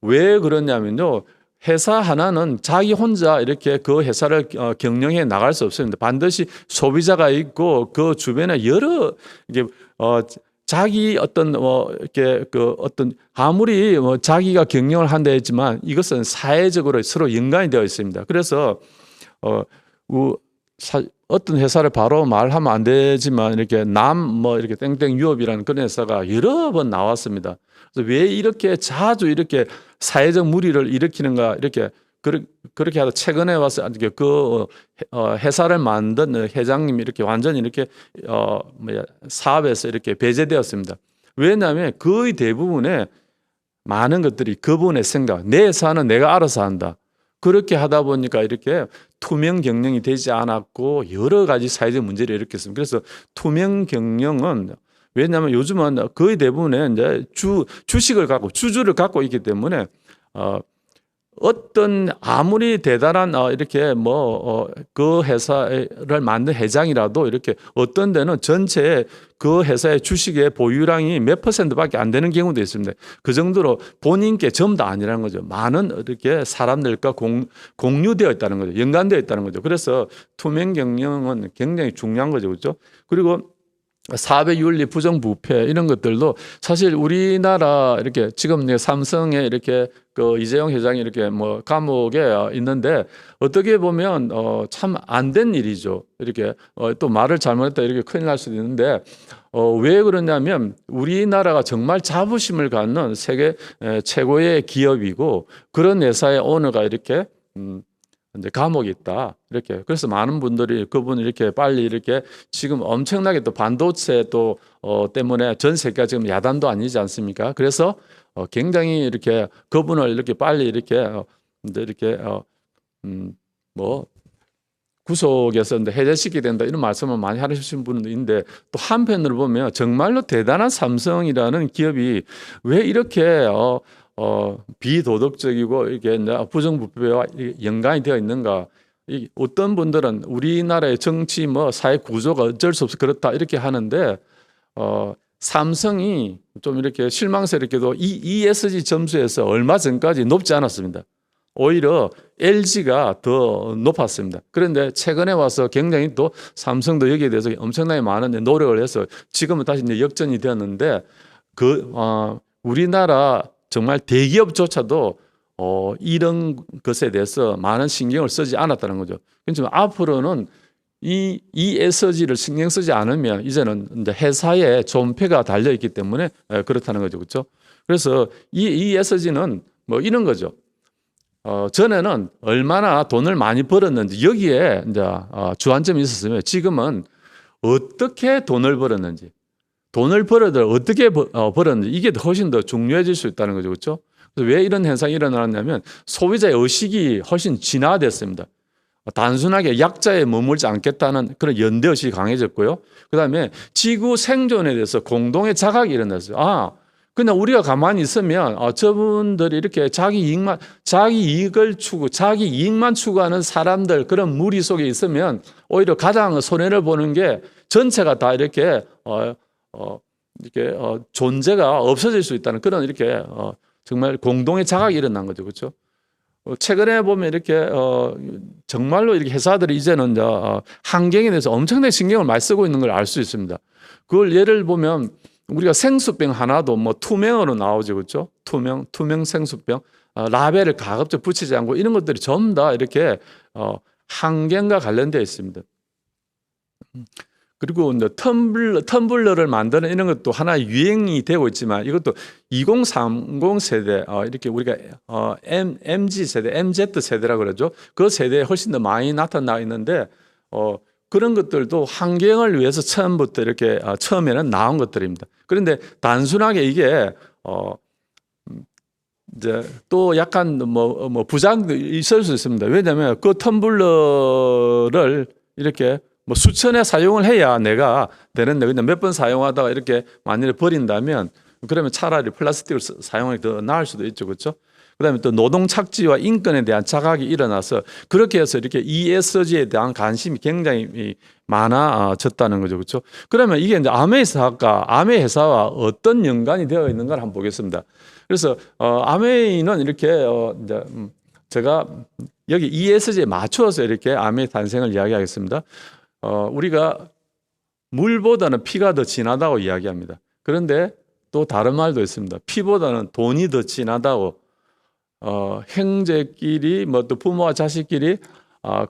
왜 그러냐면요. 회사 하나는 자기 혼자 이렇게 그 회사를 경영해 나갈 수 없습니다. 반드시 소비자가 있고 그 주변에 여러 이게 자기 어떤 이렇게 그 어떤 아무리 자기가 경영을 한다 했지만 이것은 사회적으로 서로 연관이 되어 있습니다. 그래서 어떤 회사를 바로 말하면 안 되지만 이렇게 이렇게 땡땡 유업이라는 그런 회사가 여러 번 나왔습니다. 그래서 왜 이렇게 자주 이렇게 사회적 물의를 일으키는가 이렇게 그렇게 하다 최근에 와서 그 회사를 만든 회장님이 이렇게 완전히 이렇게 사업에서 이렇게 배제되었습니다. 왜냐하면 거의 대부분의 많은 것들이 그분의 생각, 내 회사는 내가 알아서 한다. 그렇게 하다 보니까 이렇게 투명 경영이 되지 않았고 여러 가지 사회적 문제를 일으켰습니다. 그래서 투명 경영은 왜냐하면 요즘은 거의 대부분의 이제 주식을 갖고 주주를 갖고 있기 때문에 어떤 아무리 대단한 이렇게 그 회사를 만든 회장이라도 이렇게 어떤 데는 전체 그 회사의 주식의 보유량이 몇 %밖에 안 되는 경우도 있습니다. 그 정도로 본인께 전부 다 아니라는 거죠. 많은 이렇게 사람들과 공유되어 있다는 거죠. 연관되어 있다는 거죠. 그래서 투명 경영은 굉장히 중요한 거죠. 그렇죠? 그리고 사배윤리, 부정부패 이런 것들도 사실 우리나라 이렇게 지금 삼성에 이렇게 그 이재용 회장이 이렇게 감옥에 있는데 어떻게 보면 참 안 된 일이죠. 이렇게 또 말을 잘못했다 이렇게 큰일 날 수도 있는데 왜 그러냐면 우리나라가 정말 자부심을 갖는 세계 최고의 기업이고 그런 회사의 오너가 이렇게 이제 감옥에 있다. 이렇게. 그래서 많은 분들이 그분을 이렇게 빨리 이렇게 지금 엄청나게 또 반도체 또 때문에 전 세계가 지금 야단도 아니지 않습니까? 그래서 굉장히 이렇게 그분을 이렇게 빨리 이렇게 구속해서 해제시키게 된다 이런 말씀을 많이 하시는 분도 있는데 또 한편으로 보면 정말로 대단한 삼성이라는 기업이 왜 이렇게 비도덕적이고 이게 부정부패와 연관이 되어 있는가? 어떤 분들은 우리나라의 정치 사회 구조가 어쩔 수 없어 그렇다 이렇게 하는데 삼성이 좀 이렇게 실망스럽게도 이 ESG 점수에서 얼마 전까지 높지 않았습니다. 오히려 LG가 더 높았습니다. 그런데 최근에 와서 굉장히 또 삼성도 여기에 대해서 엄청나게 많은 노력을 해서 지금은 다시 이제 역전이 되었는데 우리나라 정말 대기업조차도 이런 것에 대해서 많은 신경을 쓰지 않았다는 거죠. 그렇지만 앞으로는 이 ESG를 신경 쓰지 않으면 이제는 이제 회사에 존폐가 달려 있기 때문에 그렇다는 거죠, 그렇죠? 그래서 이 ESG는 이런 거죠. 전에는 얼마나 돈을 많이 벌었는지 여기에 이제 주안점이 있었으면 지금은 어떻게 돈을 벌었는지. 돈을 벌어도 어떻게 벌었는지 이게 훨씬 더 중요해질 수 있다는 거죠. 그렇죠? 그래서 왜 이런 현상이 일어나느냐면 소비자의 의식이 훨씬 진화됐습니다. 단순하게 약자에 머물지 않겠다는 그런 연대의식이 강해졌고요. 그다음에 지구 생존에 대해서 공동의 자각이 일어났어요. 그냥 우리가 가만히 있으면 저분들이 이렇게 자기 이익만 추구하는 사람들 그런 무리 속에 있으면 오히려 가장 손해를 보는 게 전체가 다 이렇게 존재가 없어질 수 있다는 그런 이렇게 정말 공동의 자각이 일어난 거죠, 그렇죠? 최근에 보면 이렇게 정말로 이렇게 회사들이 이제는 환경에 대해서 엄청나게 신경을 많이 쓰고 있는 걸 알 수 있습니다. 그걸 예를 보면 우리가 생수병 하나도 투명으로 나오죠, 그렇죠? 투명 생수병, 라벨을 가급적 붙이지 않고 이런 것들이 전부 다 이렇게 환경과 관련되어 있습니다. 그리고 이제 텀블러를 만드는 이런 것도 하나의 유행이 되고 있지만 이것도 2030 세대 이렇게 우리가 MG 세대, MZ 세대라고 그러죠. 그 세대에 훨씬 더 많이 나타나 있는데 그런 것들도 환경을 위해서 처음부터 이렇게 처음에는 나온 것들입니다. 그런데 단순하게 이게 이제 또 약간 부작용도 있을 수 있습니다. 왜냐하면 그 텀블러를 이렇게 뭐 수천에 사용을 해야 내가 되는데 그냥 몇 번 사용하다가 이렇게 만일에 버린다면 그러면 차라리 플라스틱을 사용하기 더 나을 수도 있죠. 그렇죠? 그다음에 또 노동 착취와 인권에 대한 자각이 일어나서 그렇게 해서 이렇게 ESG에 대한 관심이 굉장히 많아졌다는 거죠. 그렇죠? 그러면 이게 이제 아메 회사와 어떤 연관이 되어 있는가를 한번 보겠습니다. 그래서 아메이는 이렇게 이제 제가 여기 ESG에 맞추어서 이렇게 아메이 탄생을 이야기하겠습니다. 우리가 물보다는 피가 더 진하다고 이야기합니다. 그런데 또 다른 말도 있습니다. 피보다는 돈이 더 진하다고. 형제끼리 뭐 또 부모와 자식끼리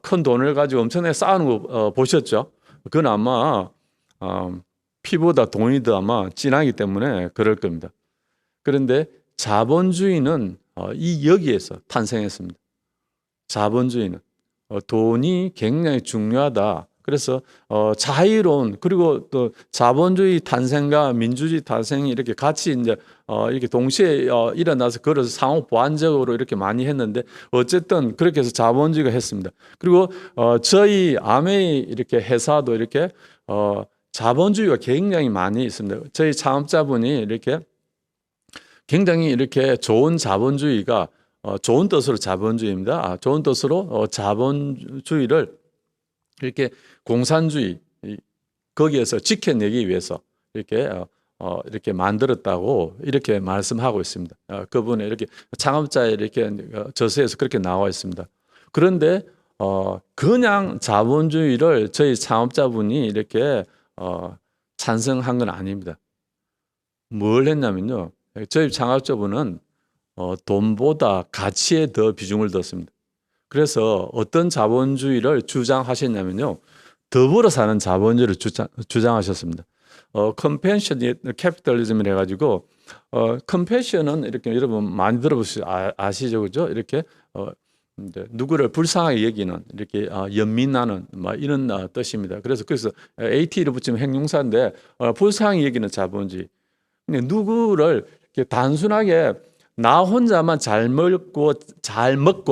큰 돈을 가지고 엄청나게 싸우는 거 보셨죠? 그건 아마 피보다 돈이 더 아마 진하기 때문에 그럴 겁니다. 그런데 자본주의는 여기에서 탄생했습니다. 자본주의는 돈이 굉장히 중요하다. 그래서 자유로운 그리고 또 자본주의 탄생과 민주주의 탄생이 이렇게 같이 이제 이렇게 동시에 일어나서 그걸 상호 보완적으로 이렇게 많이 했는데 어쨌든 그렇게 해서 자본주의가 했습니다. 그리고 저희 아메이 이렇게 회사도 이렇게 자본주의가 굉장히 많이 있습니다. 저희 창업자분이 이렇게 굉장히 이렇게 좋은 자본주의가 좋은 뜻으로 자본주의입니다. 좋은 뜻으로 자본주의를 이렇게 공산주의 거기에서 지켜내기 위해서 이렇게 만들었다고 이렇게 말씀하고 있습니다. 그분의 이렇게 창업자의 이렇게 저서에서 그렇게 나와 있습니다. 그런데 그냥 자본주의를 저희 창업자분이 이렇게 찬성한 건 아닙니다. 뭘 했냐면요, 저희 창업자분은 돈보다 가치에 더 비중을 뒀습니다. 그래서 어떤 자본주의를 주장하셨냐면요, 더불어 사는 자본주의를 주장하셨습니다. 컴패션 캐피탈리즘을 해가지고 컴패션은 이렇게 여러분 많이 들어보시죠, 아시죠, 그죠? 이렇게 이제 누구를 불쌍하게 여기는 이렇게 연민하는 이런 뜻입니다. 그래서 AT를 붙이면 행용사인데 불쌍하게 여기는 자본주의. 누구를 이렇게 단순하게 나 혼자만 잘 먹고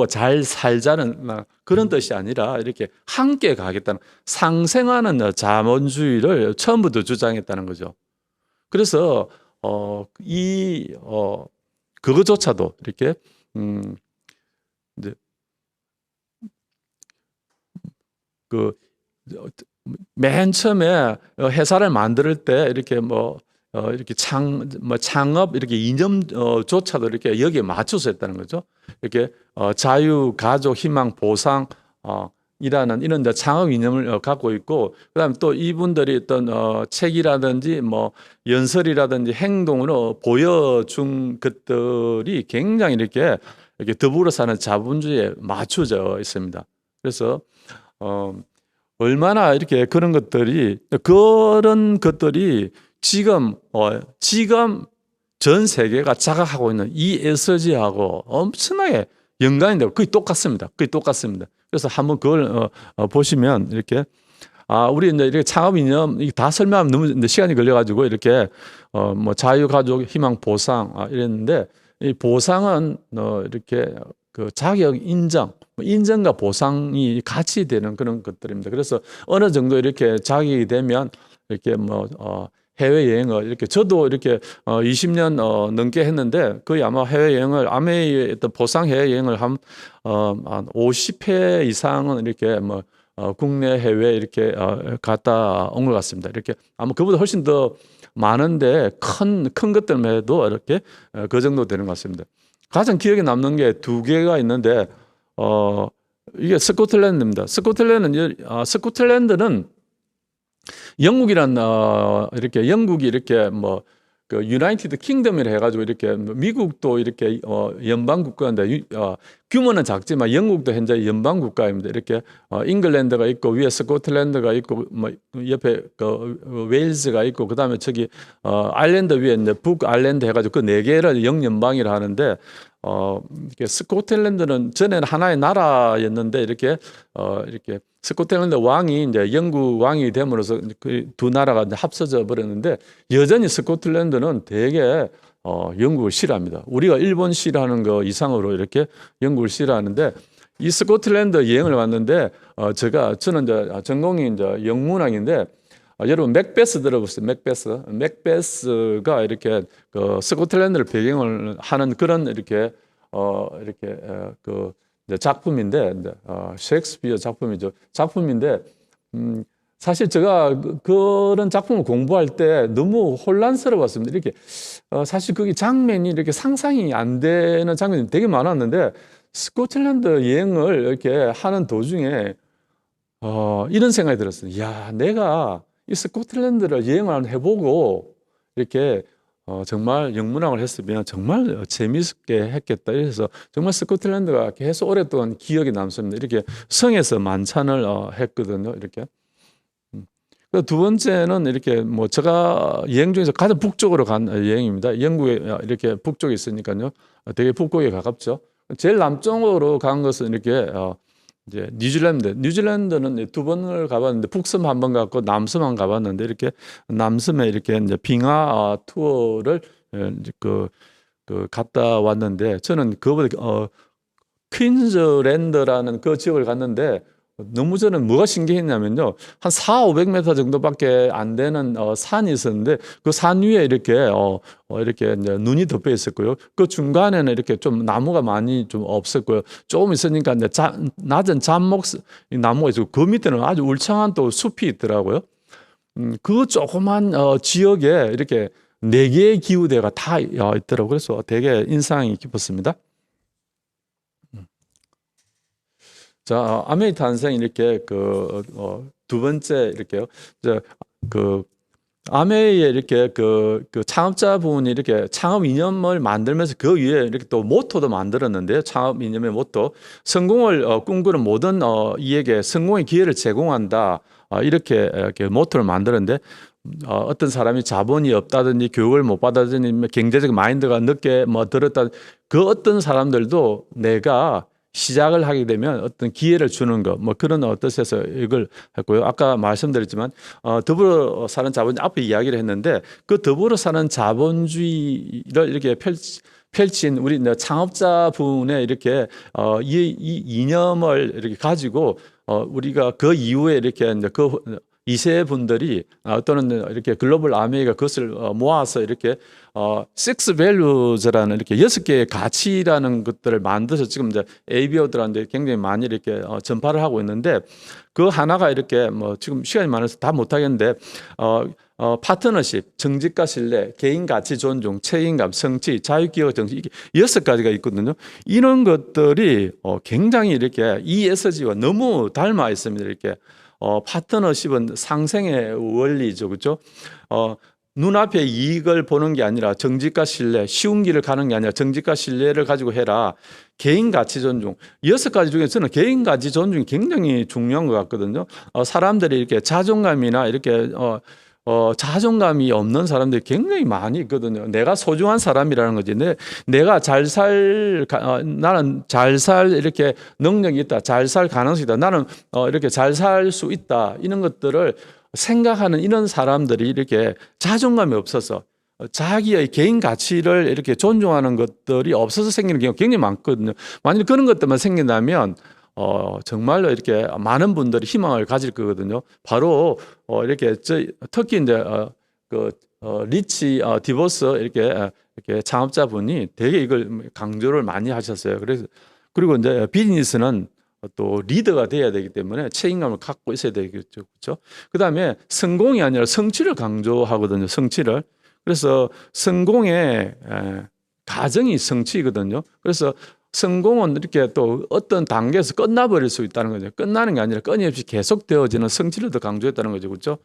잘 살자는 그런 뜻이 아니라 이렇게 함께 가겠다는 상생하는 자본주의를 처음부터 주장했다는 거죠. 그래서 그거조차도 이렇게 이제 맨 처음에 회사를 만들 때 이렇게 이렇게 창업 이렇게 이념조차도 이렇게 여기에 맞춰서 했다는 거죠. 이렇게 자유, 가족, 희망, 보상 이라는 이런 창업 이념을 갖고 있고, 그다음에 또 이분들이 어떤 책이라든지 연설이라든지 행동으로 보여준 것들이 굉장히 이렇게 더불어 사는 자본주의에 맞춰져 있습니다. 그래서 얼마나 이렇게 그런 것들이 지금 전 세계가 자각하고 있는 이 ESG하고 엄청나게 연관이 되고 거의 똑같습니다. 그래서 한번 그걸 보시면 이렇게 우리 이제 이렇게 창업 이념 다 설명하면 너무 시간이 걸려가지고 이렇게 자유, 가족, 희망, 보상 이랬는데, 이 보상은 이렇게 그 자격 인정과 보상이 같이 되는 그런 것들입니다. 그래서 어느 정도 이렇게 자격이 되면 이렇게 해외여행을 이렇게 저도 이렇게 20년 넘게 했는데 거의 아마 해외여행을 아메이의 어떤 보상 해외여행을 한 50회 이상은 이렇게 국내 해외 이렇게 갔다 온 것 같습니다. 이렇게 아마 그보다 훨씬 더 많은데 큰 것들만 해도 이렇게 그 정도 되는 것 같습니다. 가장 기억에 남는 게 두 개가 있는데 이게 스코틀랜드입니다. 스코틀랜드는 영국이란 이렇게 영국이 이렇게 그 유나이티드 킹덤이라 해가지고 이렇게 미국도 이렇게 연방 국가인데 규모는 작지만 영국도 현재 연방 국가입니다. 이렇게 잉글랜드가 있고 위에 스코틀랜드가 있고 옆에 그 웨일즈가 있고 그다음에 저기 아일랜드 위에 이제 북 아일랜드 해가지고 그 네 개를 영연방이라 하는데 스코틀랜드는 전에는 하나의 나라였는데 이렇게 스코틀랜드 왕이 이제 영국 왕이 됨으로써 그 두 나라가 이제 합쳐져 버렸는데 여전히 스코틀랜드는 되게 영국을 싫어합니다. 우리가 일본 싫어하는 거 이상으로 이렇게 영국을 싫어하는데 이 스코틀랜드 여행을 왔는데 저는 이제 전공이 이제 영문학인데 여러분 맥베스 들어보세요. 맥베스가 이렇게 그 스코틀랜드를 배경을 하는 그런 이렇게 그 이제 작품인데 셰익스피어 작품이죠. 작품인데 사실 제가 그런 작품을 공부할 때 너무 혼란스러웠습니다. 이렇게 사실 그게 장면이 이렇게 상상이 안 되는 장면이 되게 많았는데 스코틀랜드 여행을 이렇게 하는 도중에 이런 생각이 들었어요. 야, 내가 이 스코틀랜드를 여행을 한번 해보고 이렇게 정말 영문학을 했으면 정말 재미있게 했겠다. 그래서 정말 스코틀랜드가 계속 오랫동안 기억에 남습니다. 이렇게 성에서 만찬을 했거든요. 이렇게. 두 번째는 이렇게 뭐 제가 여행 중에서 가장 북쪽으로 간 여행입니다. 영국에 이렇게 북쪽에 있으니까요. 되게 북극에 가깝죠. 제일 남쪽으로 간 것은 이렇게 이제 뉴질랜드는 두 번을 가봤는데 북섬 한 번 갔고 남섬 한 번 가봤는데 이렇게 남섬에 이렇게 이제 빙하 투어를 그 갔다 왔는데 저는 그보다 퀸즐랜드라는 그 지역을 갔는데 너무 저는 뭐가 신기했냐면요. 한 400-500m 정도밖에 안 되는 산이 있었는데 그 산 위에 이렇게 이렇게 이제 눈이 덮여 있었고요. 그 중간에는 이렇게 좀 나무가 많이 좀 없었고요. 조금 있으니까 이제 낮은 잡목 나무가 있고 그 밑에는 아주 울창한 또 숲이 있더라고요. 그 조그만 지역에 이렇게 4개의 기후대가 다 있더라고요. 그래서 되게 인상이 깊었습니다. 자, 아메이 탄생 이렇게 두 번째 이렇게요. 아메이의 이렇게 그 창업자분이 이렇게 창업 이념을 만들면서 그 위에 이렇게 또 모토도 만들었는데요. 창업 이념의 모토. 성공을 꿈꾸는 모든 이에게 성공의 기회를 제공한다. 이렇게 모토를 만들었는데 어떤 사람이 자본이 없다든지 교육을 못 받았든지 경제적 마인드가 늦게 들었다. 그 어떤 사람들도 내가 시작을 하게 되면 어떤 기회를 주는 것, 그런 뜻에서 이걸 했고요. 아까 말씀드렸지만, 더불어 사는 자본주의 앞에 이야기를 했는데, 그 더불어 사는 자본주의를 이렇게 펼친 우리 창업자분의 이렇게, 이 이념을 이렇게 가지고, 우리가 그 이후에 이렇게 이제 그 2세 분들이 또는 이렇게 글로벌 아메이가 그것을 모아서 이렇게 six values라는 이렇게 6개의 가치라는 것들을 만들어서 지금 이제 ABO들한테 굉장히 많이 이렇게 전파를 하고 있는데 그 하나가 이렇게 지금 시간이 많아서 다 못하겠는데 파트너십, 정직과 신뢰, 개인 가치 존중, 책임감, 성취, 자유기업 정신 이게 6가지가 있거든요. 이런 것들이 굉장히 이렇게 ESG와 너무 닮아 있습니다. 이렇게. 파트너십은 상생의 원리죠. 그렇죠? 눈앞에 이익을 보는 게 아니라 정직과 신뢰, 쉬운 길을 가는 게 아니라 정직과 신뢰를 가지고 해라. 개인 가치 존중. 6가지 중에 저는 개인 가치 존중이 굉장히 중요한 것 같거든요. 사람들이 이렇게 자존감이나 이렇게 자존감이 없는 사람들이 굉장히 많이 있거든요. 내가 소중한 사람이라는 거지. 내가 나는 잘 살 이렇게 능력이 있다. 잘 살 가능성이 있다. 나는 이렇게 잘 살 수 있다. 이런 것들을 생각하는 이런 사람들이 이렇게 자존감이 없어서 자기의 개인 가치를 이렇게 존중하는 것들이 없어서 생기는 경우가 굉장히 많거든요. 만약 그런 것들만 생긴다면 정말로 이렇게 많은 분들이 희망을 가질 거거든요. 바로 이렇게 특히 이제 리치 디보스 이렇게 창업자분이 되게 이걸 강조를 많이 하셨어요. 그리고 이제 비즈니스는 또 리더가 돼야 되기 때문에 책임감을 갖고 있어야 되겠죠. 그렇죠? 그다음에 성공이 아니라 성취를 강조하거든요. 성취를. 그래서 성공의 가정이 성취거든요. 그래서 성공은 이렇게 또 어떤 단계에서 끝나버릴 수 있다는 거죠. 끝나는 게 아니라 끊임없이 계속되어지는 성취를 더 강조했다는 거죠. 그렇죠?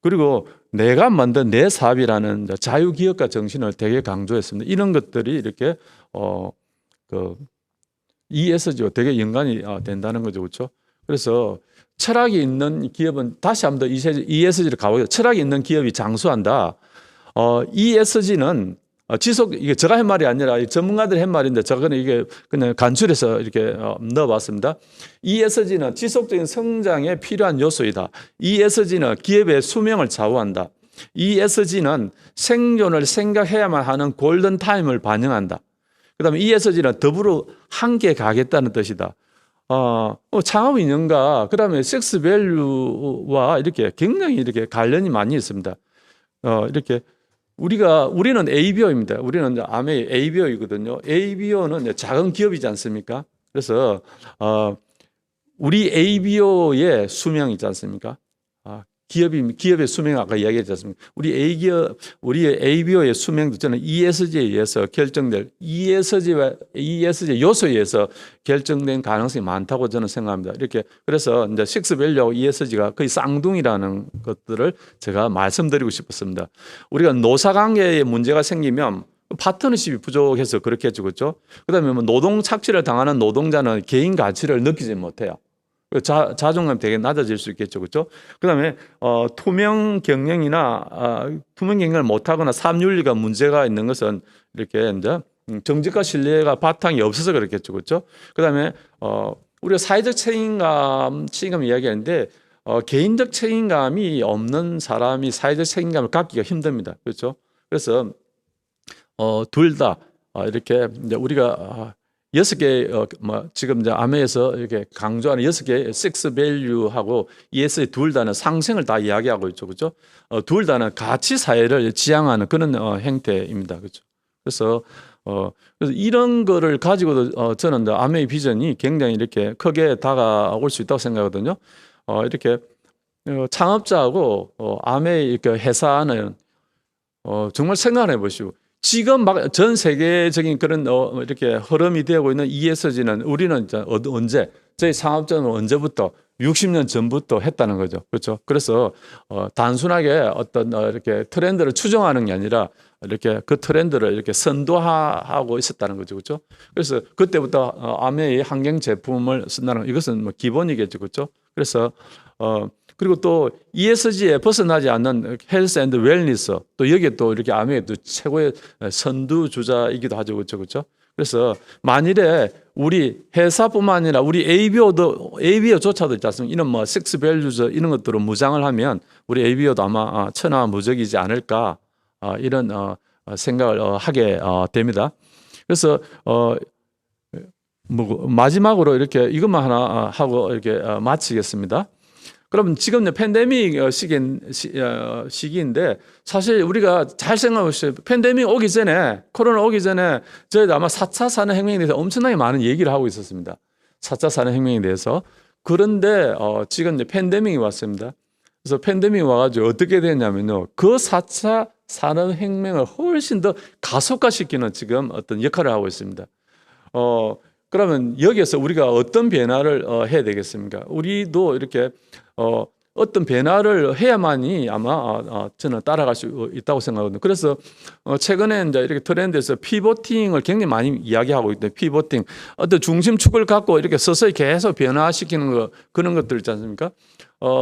그리고 내가 만든 내 사업이라는 자유기업가 정신을 되게 강조했습니다. 이런 것들이 이렇게 ESG와 되게 연관이 된다는 거죠. 그렇죠? 그래서 철학이 있는 기업은 다시 한번 더 ESG를 가보죠. 철학이 있는 기업이 장수한다. ESG는 이게 제가 한 말이 아니라 전문가들이 한 말인데 저거는 이게 그냥 간추려서 이렇게 넣어봤습니다. ESG는 지속적인 성장에 필요한 요소이다. ESG는 기업의 수명을 좌우한다. ESG는 생존을 생각해야만 하는 골든 타임을 반영한다. 그다음에 ESG는 더불어 함께 가겠다는 뜻이다. 창업 이념과 그다음에 섹스 밸류와 이렇게 굉장히 이렇게 관련이 많이 있습니다. 이렇게 우리는 ABO입니다. 우리는 이제 아메이 ABO이거든요. ABO는 작은 기업이지 않습니까? 그래서 우리 ABO의 수명이 있지 않습니까? 기업의 수명 아까 이야기했지 않습니까? 우리의 ABO의 수명도 저는 ESG에 의해서 결정될 ESG 요소에 의해서 결정된 가능성이 많다고 저는 생각합니다. 이렇게 그래서 이제 식스 밸류하고 ESG가 거의 쌍둥이라는 것들을 제가 말씀드리고 싶었습니다. 우리가 노사 관계에 문제가 생기면 파트너십이 부족해서 그렇게 했죠, 그렇죠? 그다음에 뭐 노동 착취를 당하는 노동자는 개인 가치를 느끼지 못해요. 자존감이 되게 낮아질 수 있겠죠, 그렇죠? 그다음에 투명 경영이나 투명 경영을 못하거나 사업윤리가 문제가 있는 것은 이렇게 이제 정직과 신뢰가 바탕이 없어서 그렇겠죠, 그렇죠? 그다음에 우리가 사회적 책임감 이야기하는데 개인적 책임감이 없는 사람이 사회적 책임감을 갖기가 힘듭니다, 그렇죠? 그래서 둘 다 이렇게 이제 우리가 6개 지금 이제 아메에서 이렇게 강조하는 6개 식스 밸류하고 ESG 둘 다는 상생을 다 이야기하고 있죠, 그렇죠? 둘 다는 가치 사회를 지향하는 그런 행태입니다, 그렇죠? 그래서 이런 거를 가지고도 저는 아메의 비전이 굉장히 이렇게 크게 다가올 수 있다고 생각하거든요. 이렇게 창업자하고 아메의 그 회사는 정말 생각해 보시고. 지금 막 전 세계적인 그런 이렇게 흐름이 되고 있는 ESG는 우리는 언제 저희 창업자는 언제부터 60년 전부터 했다는 거죠, 그렇죠? 그래서 단순하게 어떤 이렇게 트렌드를 추종하는 게 아니라 이렇게 그 트렌드를 이렇게 선도하고 있었다는 거죠, 그렇죠? 그래서 그때부터 아메의 환경 제품을 쓴다는 이것은 뭐 기본이겠죠, 그렇죠? 그래서 그리고 또 ESG에 벗어나지 않는 헬스 앤드 웰니스 또 여기에 또 이렇게 아메의 또 최고의 선두주자이기도 하죠, 그렇죠, 그렇죠? 그래서 만일에 우리 회사뿐만 아니라 우리 ABO조차도 있지 않습니까? 이런 뭐 식스 밸류즈 이런 것들을 무장을 하면 우리 ABO도 아마 천하무적이지 않을까 이런 생각을 하게 됩니다. 그래서 마지막으로 이렇게 이것만 하나 하고 이렇게 마치겠습니다. 그러면 지금 팬데믹 시기인데 사실 우리가 잘 생각해보세요. 팬데믹 오기 전에 코로나 오기 전에 저희도 아마 4차 산업혁명에 대해서 엄청나게 많은 얘기를 하고 있었습니다. 4차 산업혁명에 대해서. 그런데 지금 이제 팬데믹이 왔습니다. 그래서 팬데믹이 와가지고 어떻게 됐냐면요. 그 4차 산업혁명을 훨씬 더 가속화시키는 지금 어떤 역할을 하고 있습니다. 그러면 여기에서 우리가 어떤 변화를 해야 되겠습니까? 우리도 이렇게 어떤 변화를 해야만이 아마 저는 따라갈 수 있다고 생각하거든요. 그래서 최근에 이제 이렇게 트렌드에서 피보팅을 굉장히 많이 이야기하고 있는데 피보팅 어떤 중심축을 갖고 이렇게 서서히 계속 변화시키는 거 그런 것들 있지 않습니까?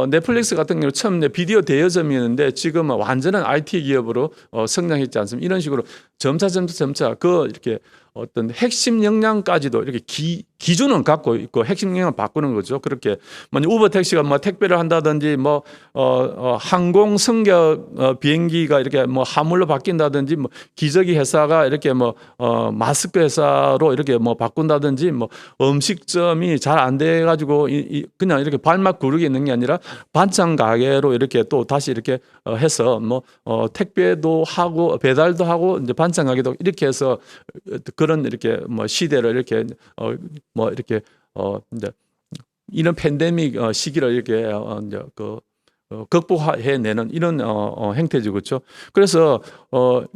넷플릭스 같은 경우 처음 비디오 대여점이었는데 지금은 완전한 IT 기업으로 성장했지 않습니까? 이런 식으로 점차 그 이렇게 어떤 핵심 역량까지도 이렇게 기준은 갖고 있고 핵심 역량을 바꾸는 거죠. 그렇게 우버 택시가 뭐 택배를 한다든지 뭐 항공 승객 비행기가 이렇게 뭐 화물로 바뀐다든지 뭐 기저귀 회사가 이렇게 뭐 마스크 회사로 이렇게 뭐 바꾼다든지 뭐 음식점이 잘 안 돼 가지고 그냥 이렇게 발막 구르게 있는 게 아니라 반찬 가게로 이렇게 또 다시 이렇게 해서 뭐 택배도 하고 배달도 하고 이제 반찬 가게도 이렇게 해서 그런 이렇게 뭐 시대를 이렇게 뭐 이렇게 이제 이런 팬데믹 시기를 이렇게 이제 극복해내는 이런 행태죠, 그렇죠? 그래서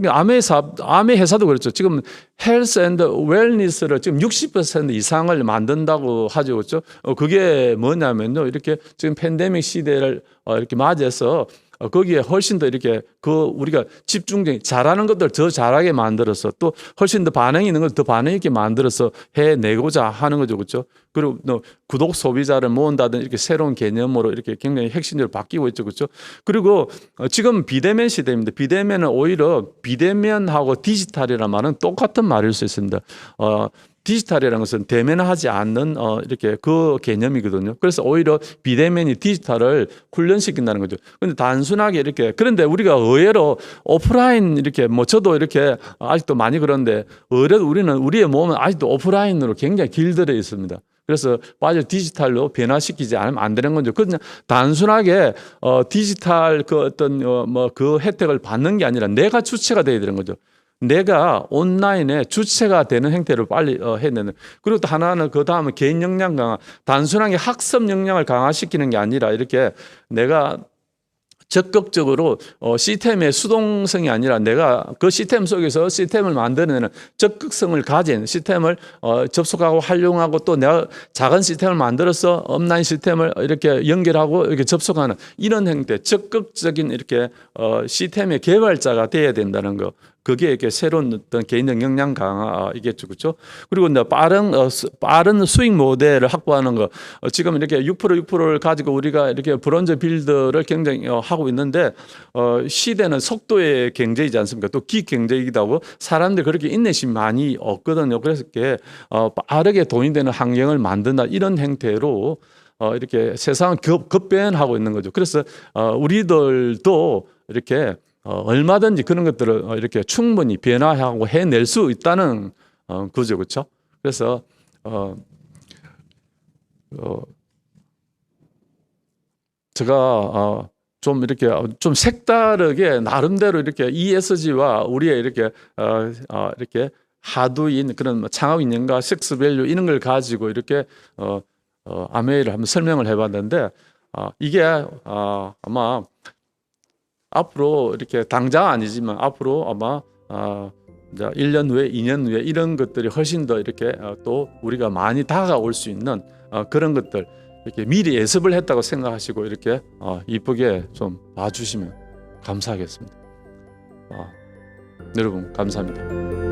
아메 회사도 그렇죠. 지금 헬스 앤드 웰니스를 지금 60% 이상을 만든다고 하죠, 그렇죠? 그게 뭐냐면요, 이렇게 지금 팬데믹 시대를 이렇게 맞이해서 거기에 훨씬 더 이렇게 우리가 집중적인 잘하는 것들 더 잘하게 만들어서 또 훨씬 더 반응이 있는 것들 더 반응 있게 만들어서 해내고자 하는 거죠, 그렇죠? 그리고 구독 소비자를 모은다든지 이렇게 새로운 개념으로 이렇게 굉장히 핵심적으로 바뀌고 있죠, 그렇죠? 그리고 지금 비대면 시대입니다. 비대면은 오히려 비대면하고 디지털이라는 말은 똑같은 말일 수 있습니다. 디지털이라는 것은 대면하지 않는 이렇게 그 개념이거든요. 그래서 오히려 비대면이 디지털을 훈련시킨다는 거죠. 그런데 단순하게 이렇게 그런데 우리가 의외로 오프라인 이렇게 뭐 저도 이렇게 아직도 많이 그런데 의외로 우리는 우리의 몸은 아직도 오프라인으로 굉장히 길들여 있습니다. 그래서 빠질 디지털로 변화시키지 않으면 안 되는 거죠. 그냥 단순하게 디지털 그 어떤 뭐 그 혜택을 받는 게 아니라 내가 주체가 돼야 되는 거죠. 내가 온라인에 주체가 되는 행태를 빨리 해야 되는. 그리고 또 하나는 그 다음에 개인 역량 강화. 단순하게 학습 역량을 강화시키는 게 아니라 이렇게 내가 적극적으로 시스템의 수동성이 아니라 내가 그 시스템 속에서 시스템을 만드는 적극성을 가진 시스템을 접속하고 활용하고 또 내가 작은 시스템을 만들어서 온라인 시스템을 이렇게 연결하고 이렇게 접속하는 이런 행태, 적극적인 이렇게 시스템의 개발자가 돼야 된다는 거. 그게 이렇게 새로운 어떤 개인적 역량 강화이겠죠, 그렇죠? 그리고 이제 빠른 수익 모델을 확보하는 거. 지금 이렇게 6%를 가지고 우리가 이렇게 브론즈 빌드를 굉장히 하고 있는데 시대는 속도의 경제이지 않습니까? 또 기경제이기도 하고 사람들이 그렇게 인내심이 많이 없거든요. 그래서 이렇게 빠르게 돈이 되는 환경을 만든다 이런 행태로 이렇게 세상은 급변하고 있는 거죠. 그래서 우리들도 이렇게 얼마든지 그런 것들을 이렇게 충분히 변화하고 해낼 수 있다는 거죠, 그렇죠? 그래서 제가 좀 이렇게 좀 색다르게 나름대로 이렇게 ESG와 우리의 이렇게 이렇게 하두인 그런 창업 인연과 섹스 밸류 이런 걸 가지고 이렇게 아메이를 한번 설명을 해봤는데 이게 아마 앞으로 이렇게 당장 아니지만 앞으로 아마 이제 1년 후에 2년 후에 이런 것들이 훨씬 더 이렇게 또 우리가 많이 다가올 수 있는 그런 것들 이렇게 미리 예습을 했다고 생각하시고 이렇게 이쁘게 좀 봐주시면 감사하겠습니다. 여러분 감사합니다.